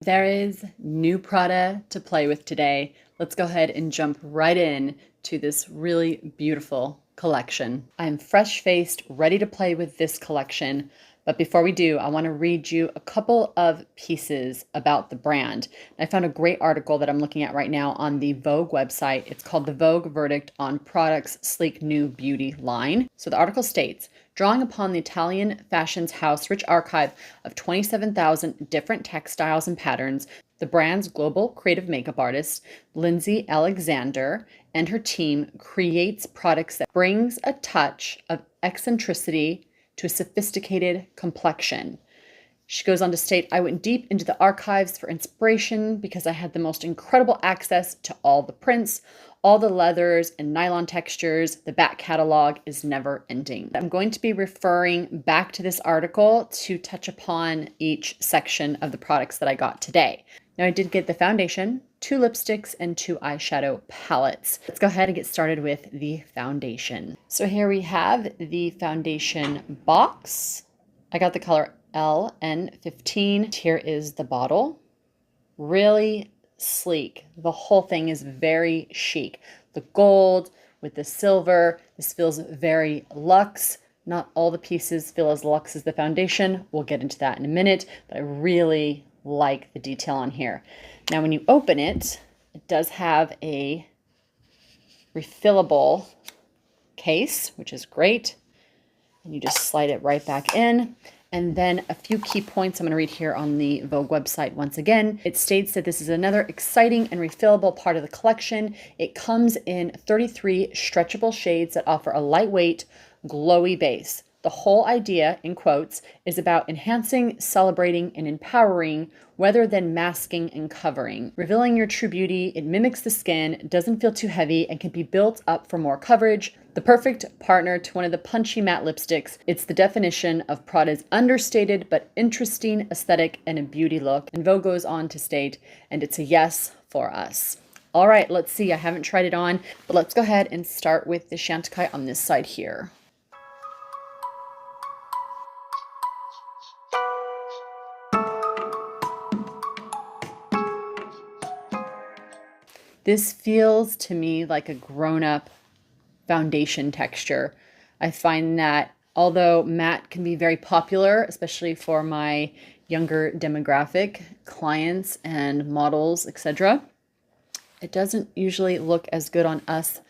There is new Prada to play with today. Let's go ahead and jump right in to this really beautiful collection. I'm fresh-faced, ready to play with this collection. But before we do, I want to read you a couple of pieces about the brand. I found a great article that I'm looking at right now on the Vogue website. It's called The Vogue Verdict on Product's Sleek New Beauty Line. So the article states, drawing upon the Italian fashion's house rich archive of 27,000 different textiles and patterns, the brand's global creative makeup artist, Lindsay Alexander, and her team creates products that brings a touch of eccentricity to a sophisticated complexion. She goes on to state, I went deep into the archives for inspiration because I had the most incredible access to all the prints, all the leathers and nylon textures. The back catalog is never ending. I'm going to be referring back to this article to touch upon each section of the products that I got today. Now I did get the foundation, 2 lipsticks, and 2 eyeshadow palettes. Let's go ahead and get started with the foundation. So here we have the foundation box. I got the color LN15. Here is the bottle. Really sleek. The whole thing is very chic. The gold with the silver. This feels very luxe. Not all the pieces feel as luxe as the foundation. We'll get into that in a minute, but I really like the detail on here. Now when you open it, it does have a refillable case, which is great. And you just slide it right back in. And then a few key points I'm going to read here on the Vogue website once again. It states that this is another exciting and refillable part of the collection. It comes in 33 stretchable shades that offer a lightweight, glowy base. The whole idea, in quotes, is about enhancing, celebrating, and empowering rather than masking and covering. Revealing your true beauty, it mimics the skin, doesn't feel too heavy, and can be built up for more coverage. The perfect partner to one of the punchy matte lipsticks. It's the definition of Prada's understated but interesting aesthetic and a beauty look. And Vogue goes on to state, and it's a yes for us. All right, let's see. I haven't tried it on, but let's go ahead and start with the Chantecaille on this side here. This feels to me like a grown-up foundation texture. I find that although matte can be very popular, especially for my younger demographic, clients and models, etc., it doesn't usually look as good on us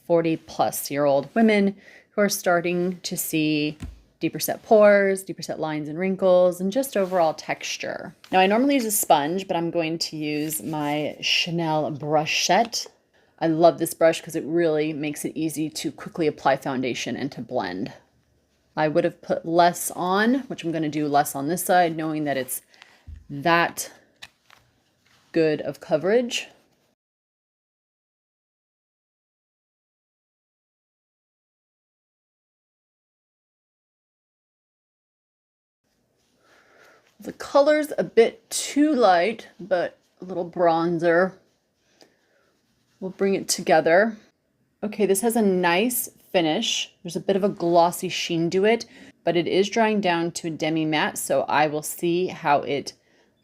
40-plus-year-old women who are starting to see deeper set pores, deeper set lines and wrinkles, and just overall texture. Now I normally use a sponge, but I'm going to use my Chanel brush set. I love this brush because it really makes it easy to quickly apply foundation and to blend. I would have put less on, which I'm going to do less on this side, knowing that it's that good of coverage. The color's a bit too light, but a little bronzer. We'll bring it together. Okay, this has a nice finish. There's a bit of a glossy sheen to it, but it is drying down to a demi-matte, so I will see how it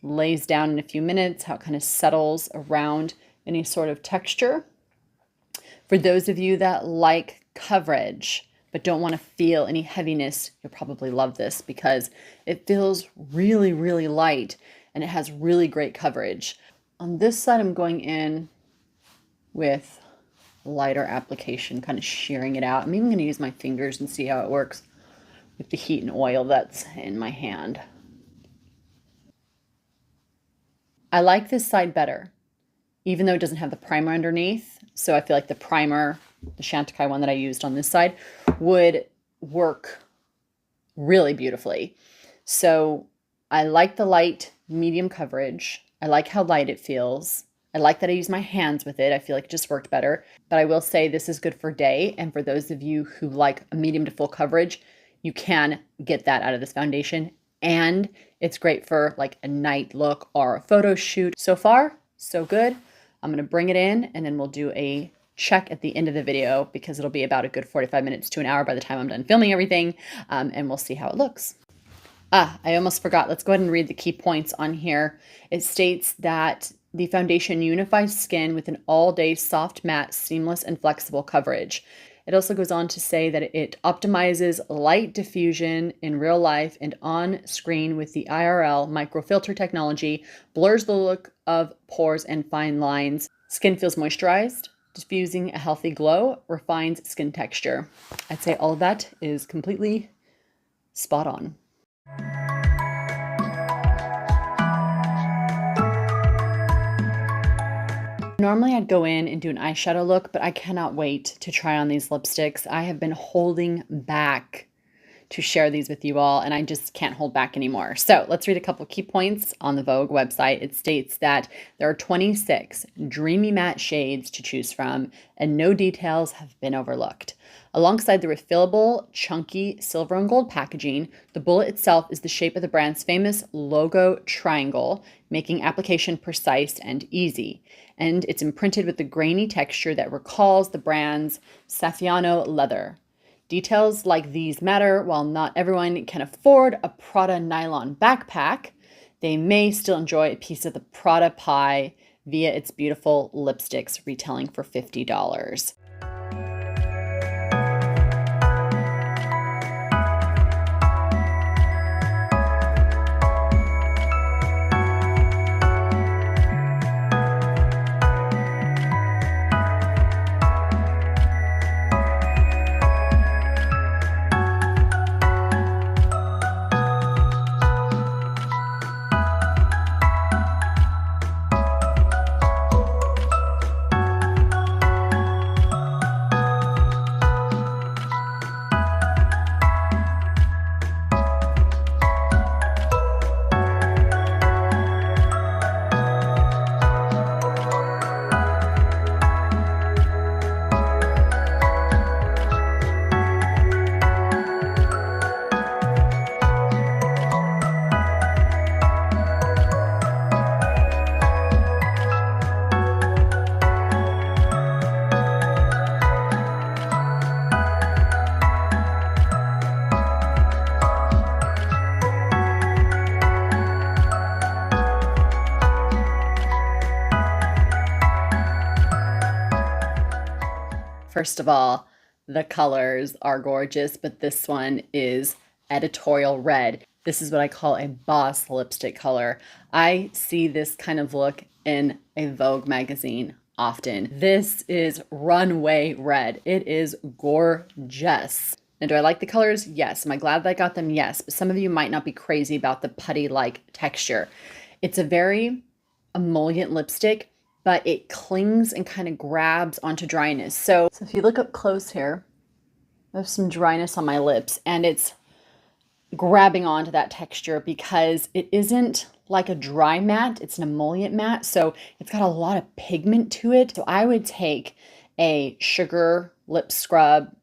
lays down in a few minutes, how it kind of settles around any sort of texture. For those of you that like coverage, but don't want to feel any heaviness, you'll probably love this because it feels really, really light and it has really great coverage. On this side, I'm going in with lighter application, kind of shearing it out. I'm even going to use my fingers and see how it works with the heat and oil that's in my hand. I like this side better, even though it doesn't have the primer underneath. So I feel like the primer, the Chantecaille one that I used on this side, would work really beautifully. So I like the light medium coverage. I like how light it feels. I like that I use my hands with it. I feel like it just worked better. But I will say this is good for day. And for those of you who like a medium to full coverage, you can get that out of this foundation. And it's great for like a night look or a photo shoot. So far, so good. I'm going to bring it in and then we'll do a check at the end of the video because it'll be about a good 45 minutes to an hour by the time I'm done filming everything, and we'll see how it looks. I almost forgot. Let's go ahead and read the key points on here. It states that the foundation unifies skin with an all-day soft matte, seamless, and flexible coverage. It also goes on to say that it optimizes light diffusion in real life and on screen with the IRL microfilter technology, blurs the look of pores and fine lines. Skin feels moisturized, diffusing a healthy glow, refines skin texture. I'd say all of that is completely spot on. Normally I'd go in and do an eyeshadow look, but I cannot wait to try on these lipsticks. I have been holding back to share these with you all, and I just can't hold back anymore. So let's read a couple key points on the Vogue website. It states that there are 26 dreamy matte shades to choose from, and no details have been overlooked. Alongside the refillable, chunky silver and gold packaging, the bullet itself is the shape of the brand's famous logo triangle, making application precise and easy. And it's imprinted with the grainy texture that recalls the brand's Saffiano leather. Details like these matter. While not everyone can afford a Prada nylon backpack, they may still enjoy a piece of the Prada pie via its beautiful lipsticks retailing for $50. First of all, the colors are gorgeous, but this one is editorial red. This is what I call a boss lipstick color. I see this kind of look in a Vogue magazine often. This is runway red. It is gorgeous. Now, do I like the colors? Yes. Am I glad that I got them? Yes. But some of you might not be crazy about the putty-like texture. It's a very emollient lipstick, but it clings and kind of grabs onto dryness. So if you look up close here, I have some dryness on my lips, and it's grabbing onto that texture because it isn't like a dry matte, it's an emollient matte, so it's got a lot of pigment to it. So I would take a sugar lip scrub.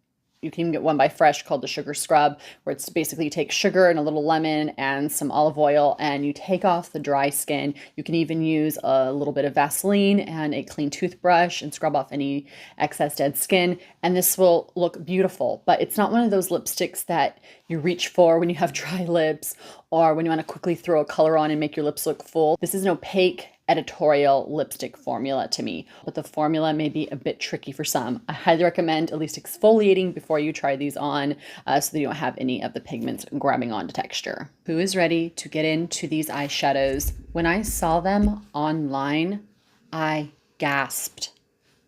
You can even get one by Fresh called the Sugar Scrub, where it's basically you take sugar and a little lemon and some olive oil and you take off the dry skin. You can even use a little bit of Vaseline and a clean toothbrush and scrub off any excess dead skin. And this will look beautiful, but it's not one of those lipsticks that you reach for when you have dry lips or when you want to quickly throw a color on and make your lips look full. This is an opaque editorial lipstick formula to me, but the formula may be a bit tricky for some. I highly recommend at least exfoliating before you try these on so that you don't have any of the pigments grabbing onto texture. Who is ready to get into these eyeshadows? When I saw them online, I gasped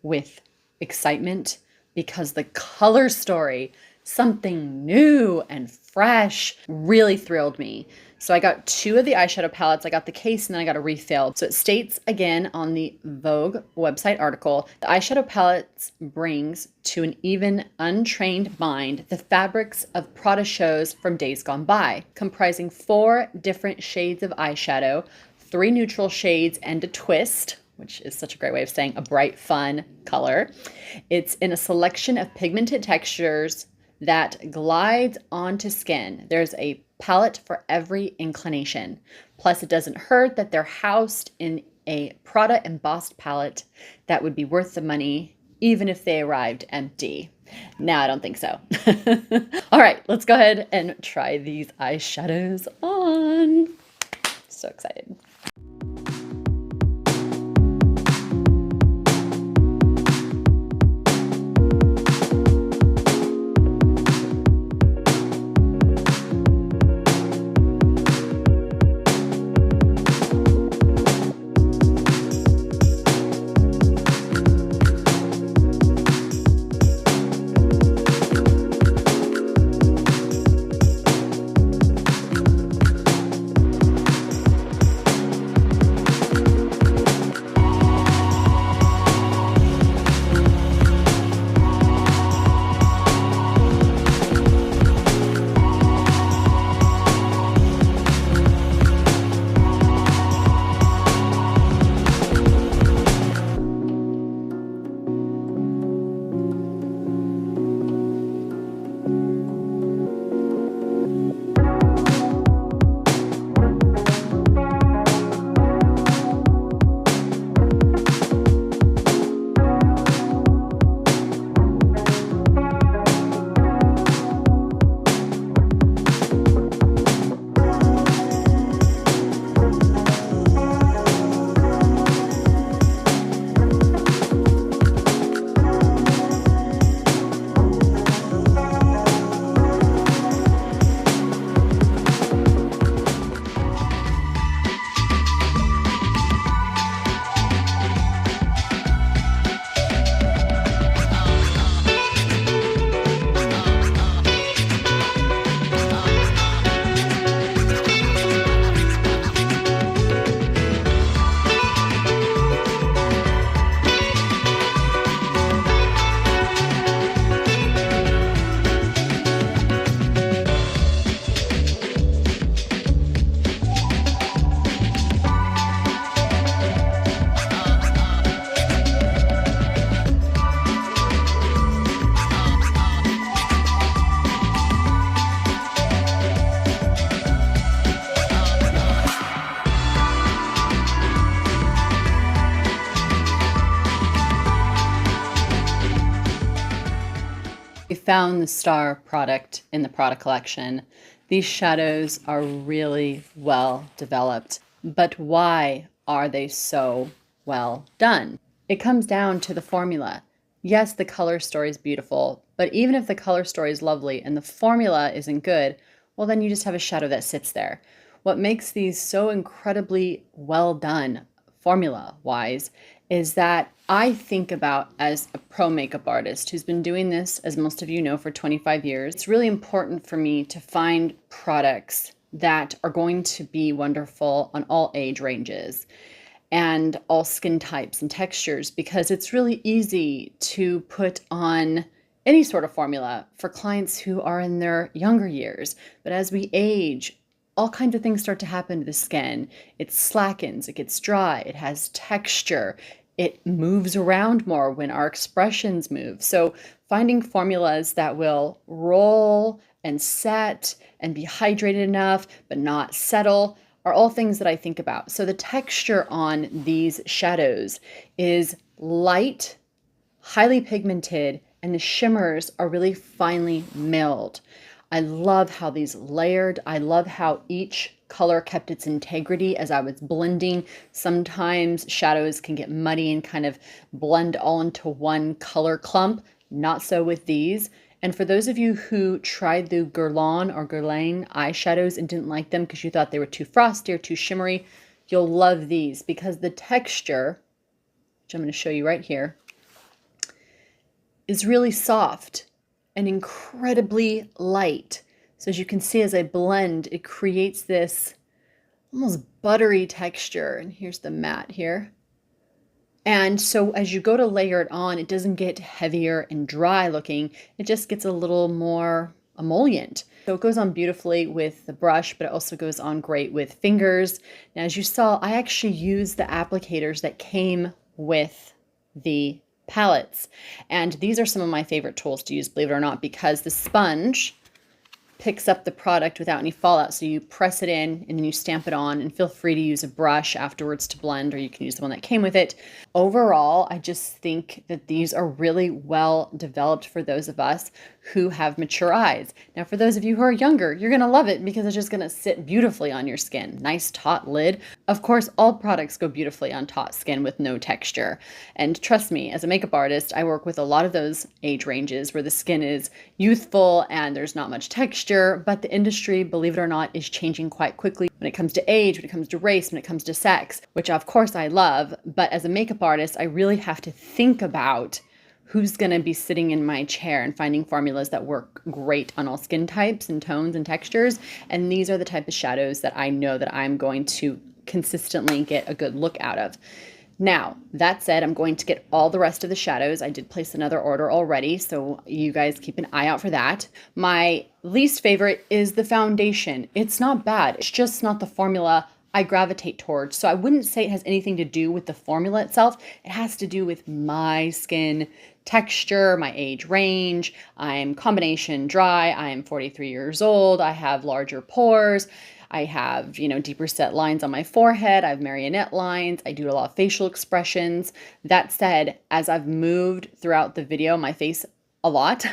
with excitement because the color story, something new and fresh, really thrilled me. So I got two of the eyeshadow palettes. I got the case and then I got a refill. So it states again on the Vogue website article, the eyeshadow palettes brings to an even untrained mind the fabrics of Prada shows from days gone by, comprising 4 different shades of eyeshadow, 3 neutral shades and a twist, which is such a great way of saying a bright, fun color. It's in a selection of pigmented textures that glides onto skin. There's a palette for every inclination. Plus, it doesn't hurt that they're housed in a Prada embossed palette that would be worth the money even if they arrived empty. Now, I don't think so. All right, let's go ahead and try these eyeshadows on. So excited. We found the star product in the Prada collection. These shadows are really well developed, but why are they so well done? It comes down to the formula. Yes, the color story is beautiful, but even if the color story is lovely and the formula isn't good, well, then you just have a shadow that sits there. What makes these so incredibly well done formula-wise is that I think about, as a pro makeup artist who's been doing this, as most of you know, for 25 years, it's really important for me to find products that are going to be wonderful on all age ranges and all skin types and textures, because it's really easy to put on any sort of formula for clients who are in their younger years. But as we age, all kinds of things start to happen to the skin. It slackens, it gets dry, it has texture, it moves around more when our expressions move. So finding formulas that will roll and set and be hydrated enough but not settle are all things that I think about. So the texture on these shadows is light, highly pigmented, and the shimmers are really finely milled. I love how these layered. I love how each color kept its integrity as I was blending. Sometimes shadows can get muddy and kind of blend all into one color clump. Not so with these. And for those of you who tried the Guerlain or Guerlain eyeshadows and didn't like them because you thought they were too frosty or too shimmery, you'll love these because the texture, which I'm going to show you right here, is really soft and incredibly light. So as you can see, as I blend, it creates this almost buttery texture. And here's the matte here. And so as you go to layer it on, it doesn't get heavier and dry looking. It just gets a little more emollient. So it goes on beautifully with the brush, but it also goes on great with fingers. Now, as you saw, I actually used the applicators that came with the palettes. And these are some of my favorite tools to use, believe it or not, because the sponge picks up the product without any fallout. So you press it in and then you stamp it on, and feel free to use a brush afterwards to blend, or you can use the one that came with it. Overall, I just think that these are really well developed for those of us who have mature eyes. Now, for those of you who are younger, you're going to love it because it's just going to sit beautifully on your skin. Nice taut lid. Of course, all products go beautifully on taut skin with no texture. And trust me, as a makeup artist, I work with a lot of those age ranges where the skin is youthful and there's not much texture, but the industry, believe it or not, is changing quite quickly when it comes to age, when it comes to race, when it comes to sex, which of course I love. But as a makeup artist, I really have to think about who's going to be sitting in my chair and finding formulas that work great on all skin types and tones and textures. And these are the type of shadows that I know that I'm going to consistently get a good look out of. Now, that said, I'm going to get all the rest of the shadows. I did place another order already, so you guys keep an eye out for that. My least favorite is the foundation. It's not bad. It's just not the formula I gravitate towards. So I wouldn't say it has anything to do with the formula itself. It has to do with my skin texture, my age range. I'm combination dry. I'm 43 years old. I have larger pores. I have, deeper set lines on my forehead. I have marionette lines. I do a lot of facial expressions. That said, as I've moved throughout the video, my face a lot,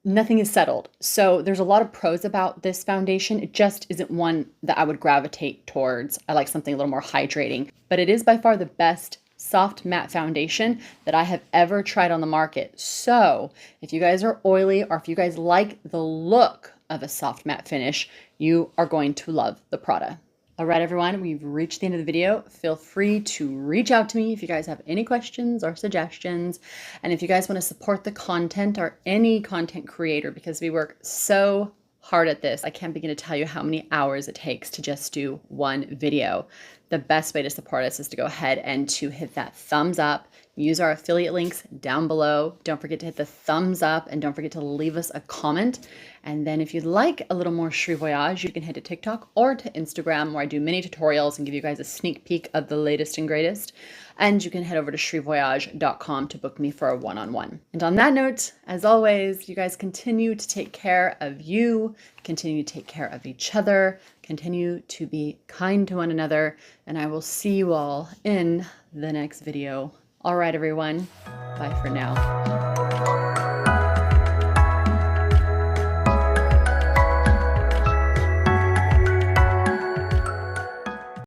nothing is settled. So there's a lot of pros about this foundation. It just isn't one that I would gravitate towards. I like something a little more hydrating, but it is by far the best soft matte foundation that I have ever tried on the market. So if you guys are oily, or if you guys like the look of a soft matte finish, you are going to love the Prada. All right, everyone, we've reached the end of the video. Feel free to reach out to me if you guys have any questions or suggestions. And if you guys want to support the content, or any content creator, because we work so hard at this, I can't begin to tell you how many hours it takes to just do one video. The best way to support us is to go ahead and to hit that thumbs up. Use our affiliate links down below. Don't forget to hit the thumbs up, and don't forget to leave us a comment. And then if you'd like a little more Cheri Voyage, you can head to TikTok or to Instagram, where I do mini tutorials and give you guys a sneak peek of the latest and greatest. And you can head over to cherivoyage.com to book me for a one-on-one. And on that note, as always, you guys continue to take care of you, continue to take care of each other, continue to be kind to one another, and I will see you all in the next video. All right, everyone. Bye for now.